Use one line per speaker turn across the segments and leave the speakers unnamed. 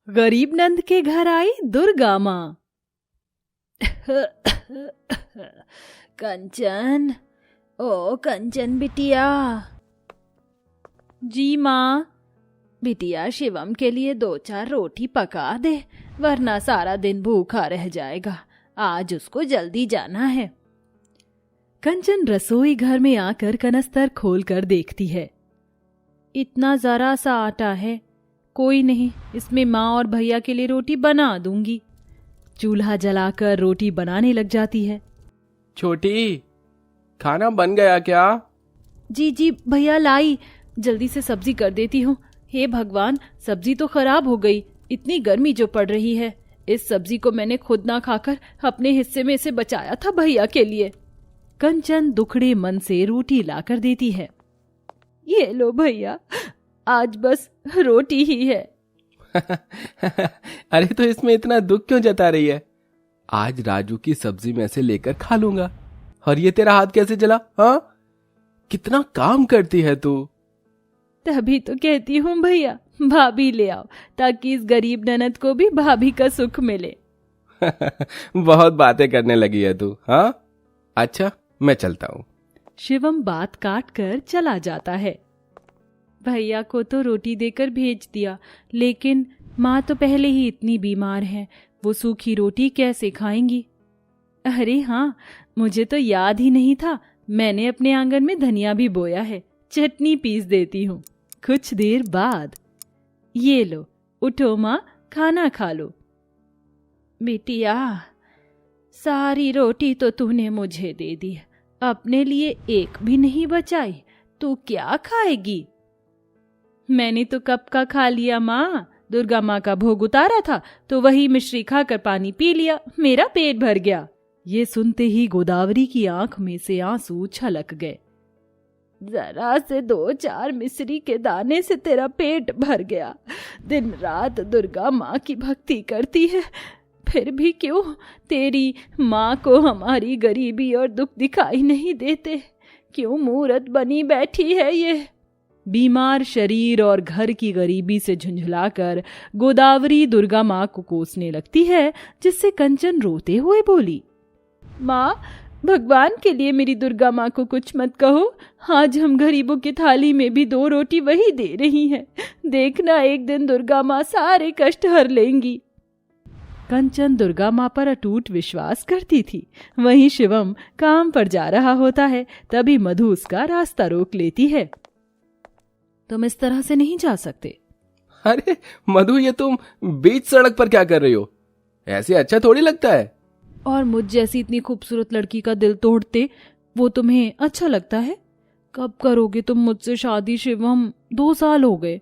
गरीब नंद के घर आई दुर्गा माँ। कंचन, ओ कंचन बिटिया। जी माँ। बिटिया शिवम के लिए 2-4 रोटी पका दे, वरना सारा दिन भूखा रह जाएगा। आज उसको जल्दी जाना है। कंचन रसोई घर में आकर कनस्तर खोलकर देखती है। इतना जरा सा आटा है, कोई नहीं, इसमें माँ और भैया के लिए रोटी बना दूंगी। चूल्हा जलाकर रोटी बनाने लग जाती है।
छोटी, खाना बन गया क्या?
जी जी भैया लाई, जल्दी से सब्जी कर देती हूँ। हे भगवान, सब्जी तो खराब हो गई। इतनी गर्मी जो पड़ रही है, इस सब्जी को मैंने खुद ना खाकर अपने हिस्से में से बचाया था भैया के लिए। कंचन दुखड़े मन से रोटी लाकर देती है। ये लो भैया, आज बस रोटी ही है।
अरे तो इसमें इतना दुख क्यों जता रही है? आज राजू की सब्जी में से लेकर खा लूंगा। और ये तेरा हाथ कैसे जला? हाँ, कितना काम करती है तू।
तभी तो कहती हूँ भैया, भाभी ले आओ, ताकि इस गरीब ननद को भी भाभी का सुख मिले।
बहुत बातें करने लगी है तू। हाँ, अच्छा मैं चलता हूँ।
शिवम बात काट कर चला जाता है। भैया को तो रोटी देकर भेज दिया, लेकिन माँ तो पहले ही इतनी बीमार है, वो सूखी रोटी कैसे खाएंगी? अरे हाँ, मुझे तो याद ही नहीं था, मैंने अपने आंगन में धनिया भी बोया है, चटनी पीस देती हूँ। कुछ देर बाद, ये लो, उठो माँ, खाना खा लो। बिटिया, सारी रोटी तो तूने मुझे दे दी, अपने लिए एक भी नहीं बचाई, तू क्या खाएगी? मैंने तो कब का खा लिया माँ, दुर्गा माँ का भोग उतारा था तो वही मिश्री खाकर पानी पी लिया, मेरा पेट भर गया। ये सुनते ही गोदावरी की आंख में से आंसू छलक गए। जरा से 2-4 मिश्री के दाने से तेरा पेट भर गया। दिन रात दुर्गा माँ की भक्ति करती है, फिर भी क्यों तेरी माँ को हमारी गरीबी और दुख दिखाई नहीं देते? क्यों मूरत बनी बैठी है ये? बीमार शरीर और घर की गरीबी से झुंझलाकर गोदावरी दुर्गा माँ को कोसने लगती है, जिससे कंचन रोते हुए बोली, माँ, भगवान के लिए मेरी दुर्गा माँ को कुछ मत कहो। आज हम गरीबों की थाली में भी 2 रोटी वही दे रही हैं। देखना, एक दिन दुर्गा माँ सारे कष्ट हर लेंगी। कंचन दुर्गा माँ पर अटूट विश्वास करती थी। वहीं शिवम काम पर जा रहा होता है, तभी मधु उसका रास्ता रोक लेती है। तुम इस तरह से नहीं जा सकते।
अरे मधु, ये तुम बीच सड़क पर क्या कर रही हो? ऐसे अच्छा थोड़ी लगता है।
और मुझ जैसी इतनी खूबसूरत लड़की का दिल तोड़ते वो तुम्हें अच्छा लगता है? कब करोगे तुम मुझसे शादी शिवम? 2 साल हो गए।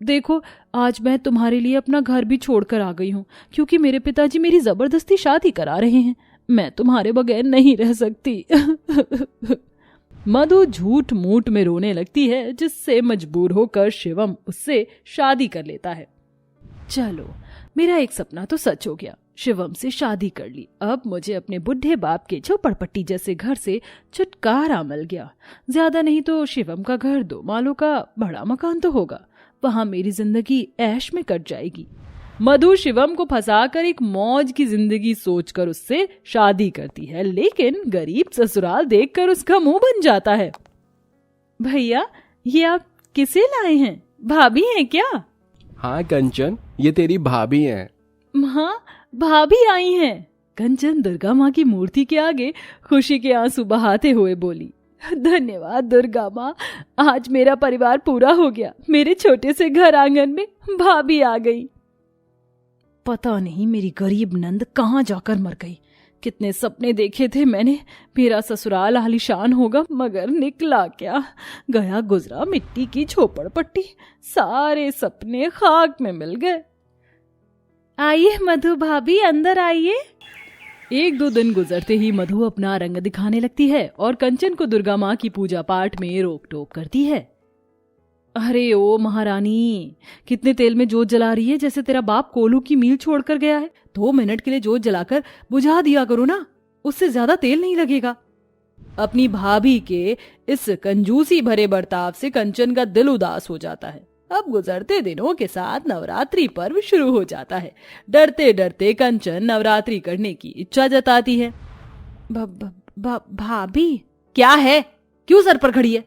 देखो, आज मैं तुम्हारे लिए अपना घर भी छोड़कर आ गई हूँ, क्योंकि मेरे पिताजी मेरी जबरदस्ती शादी करा रहे हैं। मैं तुम्हारे बगैर नहीं रह सकती। मधु झूठ मूठ में रोने लगती है, जिससे मजबूर होकर शिवम उससे शादी कर लेता है। चलो, मेरा एक सपना तो सच हो गया, शिवम से शादी कर ली। अब मुझे अपने बुढ़े बाप के झोपड़पट्टी जैसे घर से छुटकारा मिल गया। ज्यादा नहीं तो शिवम का घर 2 मालों का बड़ा मकान तो होगा, वहां मेरी जिंदगी ऐश में कट जाएगी। मधु शिवम को फंसाकर एक मौज की जिंदगी सोचकर उससे शादी करती है, लेकिन गरीब ससुराल देखकर उसका मुंह बन जाता है। भैया, ये आप किसे लाए हैं? भाभी हैं क्या?
हाँ कंचन, ये तेरी भाभी हैं।
हाँ, भाभी आई हैं। कंचन दुर्गा माँ की मूर्ति के आगे खुशी के आंसू बहाते हुए बोली, धन्यवाद दुर्गा माँ, आज मेरा परिवार पूरा हो गया। मेरे छोटे से घर आंगन में भाभी आ गई। पता नहीं मेरी गरीब नंद कहाँ जाकर मर गई। कितने सपने देखे थे मैंने, मेरा ससुराल आलीशान होगा, मगर निकला क्या? गया गुजरा मिट्टी की झोपड़पट्टी, सारे सपने खाक में मिल गए। आइए मधु भाभी, अंदर आइए। 1-2 दिन गुजरते ही मधु अपना रंग दिखाने लगती है और कंचन को दुर्गा माँ की पूजा पाठ में रोक टोक करती है। अरे ओ महारानी, कितने तेल में जोत जला रही है, जैसे तेरा बाप कोलू की मील छोड़कर गया है। 2 मिनट के लिए जोत जलाकर बुझा दिया करो ना, उससे ज्यादा तेल नहीं लगेगा। अपनी भाभी के इस कंजूसी भरे बर्ताव से कंचन का दिल उदास हो जाता है। अब गुजरते दिनों के साथ नवरात्रि पर्व शुरू हो जाता है। डरते डरते कंचन नवरात्रि करने की इच्छा जताती है। भाभी, क्या है? क्यों सर पर खड़ी है?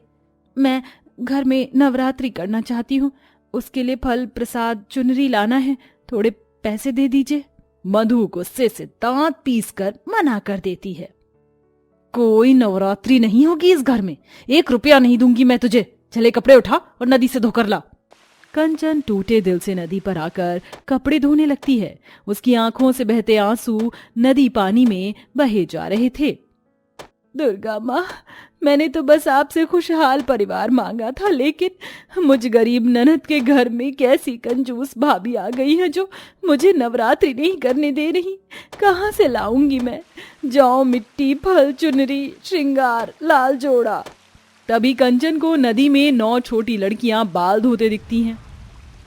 मैं घर में नवरात्रि करना चाहती हूँ, उसके लिए फल प्रसाद चुनरी लाना है, थोड़े पैसे दे दीजिए। मधु गुस्से से दांत पीसकर मना कर देती है। कोई नवरात्रि नहीं होगी इस घर में, 1 रुपया नहीं दूंगी मैं तुझे। चले कपड़े उठा और नदी से धोकर ला। कंचन टूटे दिल से नदी पर आकर कपड़े धोने लगती है। उसकी आंखों से बहते आंसू नदी पानी में बहे जा रहे थे। दुर्गा माँ, मैंने तो बस आपसे खुशहाल परिवार मांगा था, लेकिन मुझ गरीब ननद के घर में कैसी कंजूस भाभी आ गई है जो मुझे नवरात्रि नहीं करने दे रही। कहाँ से लाऊंगी मैं जौ, मिट्टी, फल, चुनरी, श्रृंगार, लाल जोड़ा। तभी कंचन को नदी में 9 छोटी लड़कियां बाल धोते दिखती हैं।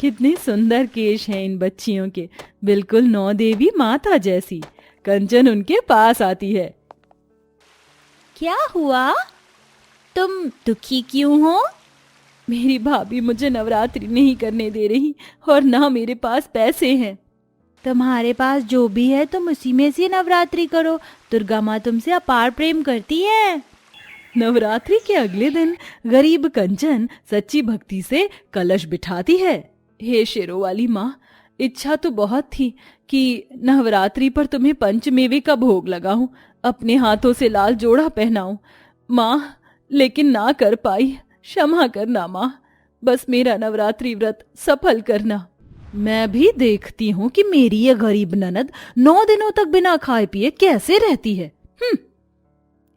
कितने सुंदर केश हैं इन बच्चियों के, बिल्कुल 9 देवी माता जैसी। कंचन उनके पास आती है। क्या हुआ? तुम दुखी क्यों हो? मेरी भाभी मुझे नवरात्रि नहीं करने दे रही और ना मेरे पास पैसे हैं। तुम्हारे पास जो भी है तुम उसी में से नवरात्रि करो, दुर्गा माँ तुमसे अपार प्रेम करती है। नवरात्रि के अगले दिन गरीब कंचन सच्ची भक्ति से कलश बिठाती है। हे शेरों वाली माँ, इच्छा तो बहुत थी कि नवरात्रि पर तुम्हें पंचमेवे का भोग लगाऊं, अपने हाथों से लाल जोड़ा पहनाऊं माँ, लेकिन ना कर पाई। क्षमा करना माँ, बस मेरा नवरात्रि व्रत सफल करना। मैं भी देखती हूँ कि मेरी ये गरीब ननद 9 दिनों तक बिना खाए पिए कैसे रहती है।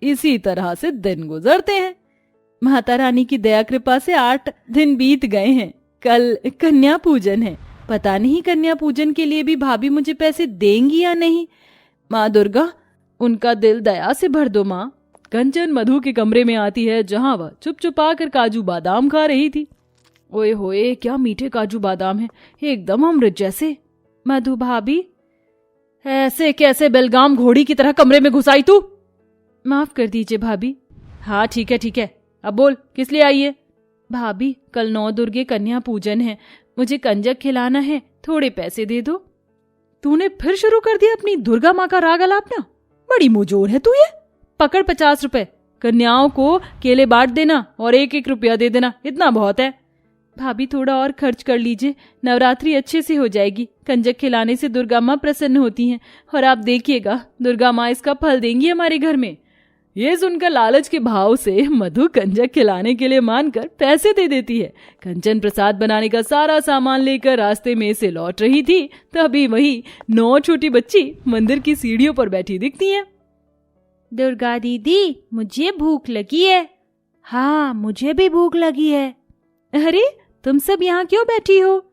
इसी तरह से दिन गुजरते हैं। माता रानी की दया कृपा से 8 दिन बीत गए हैं। कल कन्या पूजन है। पता नहीं कन्या पूजन के लिए भी भाभी मुझे पैसे देंगी या नहीं। माँ दुर्गा, उनका दिल दया से भर दो माँ। कंचन मधु के कमरे में आती है, जहां वह चुप चुपा कर काजू बादाम खा रही थी। ओए होए, क्या मीठे काजू बादाम हैं, एकदम अमृत जैसे। मधु भाभी, ऐसे कैसे बेलगाम घोड़ी की तरह कमरे में घुस आई तू? माफ कर दीजिए भाभी। हाँ ठीक है, अब बोल, किस लिए आई है? भाभी, कल 9 दुर्गे कन्या पूजन है, मुझे कंजक खिलाना है, थोड़े पैसे दे दो। तूने फिर शुरू कर दिया अपनी दुर्गा माँ का राग अलापना। बड़ी मुजोर है तू ये। पकड़ 50 रुपए, कन्याओं को केले बांट देना और 1-1 रुपया दे देना, इतना बहुत है। भाभी थोड़ा और खर्च कर लीजिए, नवरात्रि अच्छे से हो जाएगी। कंजक खिलाने से दुर्गा माँ प्रसन्न होती हैं और आप देखिएगा दुर्गा माँ इसका फल देंगी हमारे घर में। ये सुनकर लालच के भाव से मधु कंजक खिलाने के लिए मानकर पैसे दे देती है। कंचन प्रसाद बनाने का सारा सामान लेकर रास्ते में से लौट रही थी, तभी वही 9 छोटी बच्ची मंदिर की सीढ़ियों पर बैठी दिखती हैं। दुर्गा दीदी, मुझे भूख लगी है। हाँ, मुझे भी भूख लगी है। अरे, तुम सब यहाँ क्यों बैठी हो?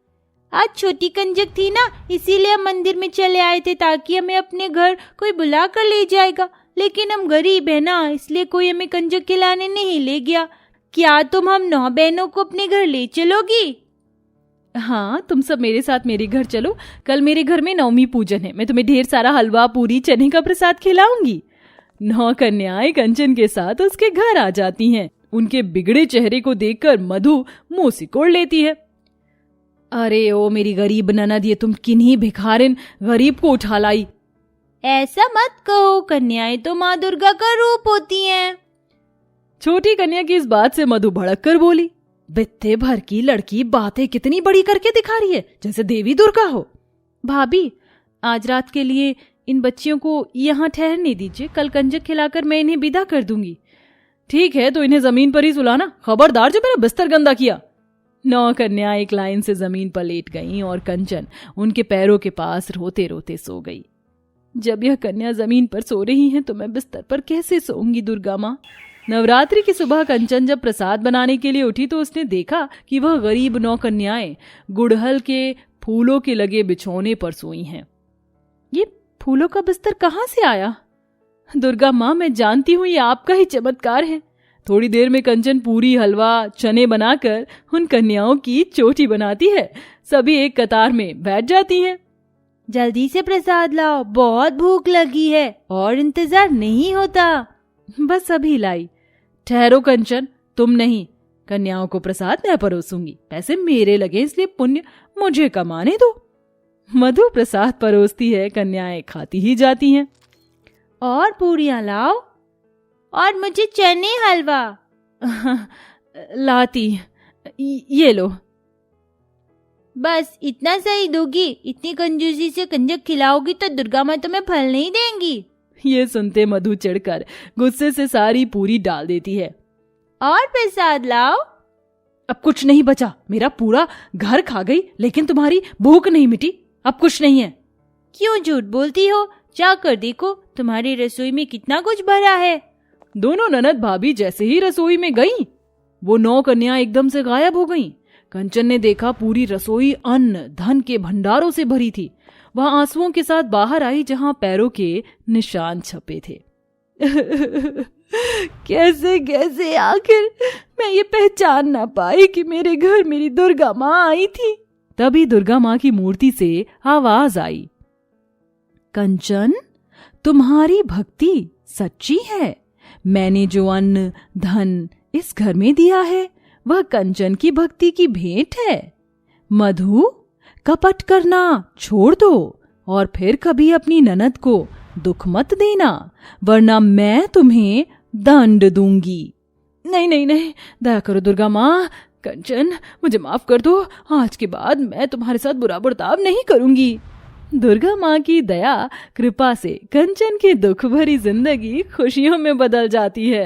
आज छोटी कंजक थी ना, इसीलिए हम मंदिर में चले आए थे ताकि हमें अपने घर कोई बुला कर ले जाएगा, लेकिन हम गरीब है ना, इसलिए कोई हमें कंजक खिलाने नहीं ले गया। क्या तुम हम 9 बहनों को अपने घर ले चलोगी? हाँ, तुम सब मेरे साथ मेरे घर चलो। कल मेरे घर में नवमी पूजन है, मैं तुम्हें ढेर सारा हलवा, पूरी, चने का प्रसाद खिलाऊंगी। 9 कन्याएं कंचन के साथ उसके घर आ जाती हैं। उनके बिगड़े चेहरे को देखकर मधु मुंह सिकोड़ लेती है। अरे ओ मेरी गरीब ननद, ये तुम किन्हीं भिखारिन गरीब को उठा लाई। ऐसा मत कहो, कन्याएं तो माँ दुर्गा का रूप होती हैं। छोटी कन्या की इस बात से मधु भड़क कर बोली, बित्ते भर की लड़की बातें कितनी बड़ी करके दिखा रही है, जैसे देवी दुर्गा हो। भाभी, आज रात के लिए इन बच्चियों को यहाँ ठहरने दीजिए, कल कंजक खिलाकर मैं इन्हें विदा कर दूंगी। ठीक है, तो इन्हें जमीन पर ही सुलाना, खबरदार जो मेरा बिस्तर गंदा किया। 9 कन्याएं एक लाइन से जमीन पर लेट गईं और कंचन उनके पैरों के पास रोते रोते सो गई। जब यह कन्या जमीन पर सो रही हैं तो मैं बिस्तर पर कैसे सोऊंगी दुर्गा माँ। नवरात्रि की सुबह कंचन जब प्रसाद बनाने के लिए उठी तो उसने देखा कि वह गरीब 9 कन्याएं गुड़हल के फूलों के लगे बिछौने पर सोई हैं। ये फूलों का बिस्तर कहाँ से आया? दुर्गा माँ, मैं जानती हूँ ये आपका ही चमत्कार है। थोड़ी देर में कंचन पूरी, हलवा, चने बनाकर उन कन्याओं की चोटी बनाती है। सभी एक कतार में बैठ जाती हैं। जल्दी से प्रसाद लाओ, बहुत भूख लगी है और इंतजार नहीं होता। बस अभी लाई। ठहरो कंचन, तुम नहीं, कन्याओं को प्रसाद मैं परोसूंगी, पैसे मेरे लगे इसलिए पुण्य मुझे कमाने दो। मधु प्रसाद परोसती है, कन्याएं खाती ही जाती हैं। और पूरियां लाओ, और मुझे चने हलवा। लाती, ये लो। बस इतना सही दोगी? इतनी कंजूसी से कंजक खिलाओगी तो दुर्गा माँ तुम्हें फल नहीं देंगी। ये सुनते मधु चिढ़कर गुस्से से सारी पूरी डाल देती है। और प्रसाद लाओ। अब कुछ नहीं बचा, मेरा पूरा घर खा गई, लेकिन तुम्हारी भूख नहीं मिटी। अब कुछ नहीं है। क्यों झूठ बोलती हो? जाकर देखो तुम्हारी रसोई में कितना कुछ भरा है। दोनों ननद भाभी जैसे ही रसोई में गईं, वो 9 कन्याएं एकदम से गायब हो गईं। कंचन ने देखा पूरी रसोई अन्न धन के भंडारों से भरी थी। वह आंसुओं के साथ बाहर आई, जहां पैरों के निशान छपे थे। कैसे कैसे आखिर मैं ये पहचान ना पाई कि मेरे घर मेरी दुर्गा माँ आई थी। तभी दुर्गा माँ की मूर्ति से आवाज आई, कंचन, तुम्हारी भक्ति सच्ची है। मैंने जो अन्न धन इस घर में दिया है वह कंचन की भक्ति की भेंट है। मधु, कपट करना छोड़ दो और फिर कभी अपनी ननद को दुख मत देना, वरना मैं तुम्हें दंड दूंगी। नहीं नहीं नहीं, दया करो दुर्गा माँ। कंचन, मुझे माफ कर दो। आज के बाद मैं तुम्हारे साथ बुरा बर्ताव नहीं करूंगी। दुर्गा माँ की दया कृपा से कंचन की दुख भरी जिंदगी खुशियों में बदल जाती है।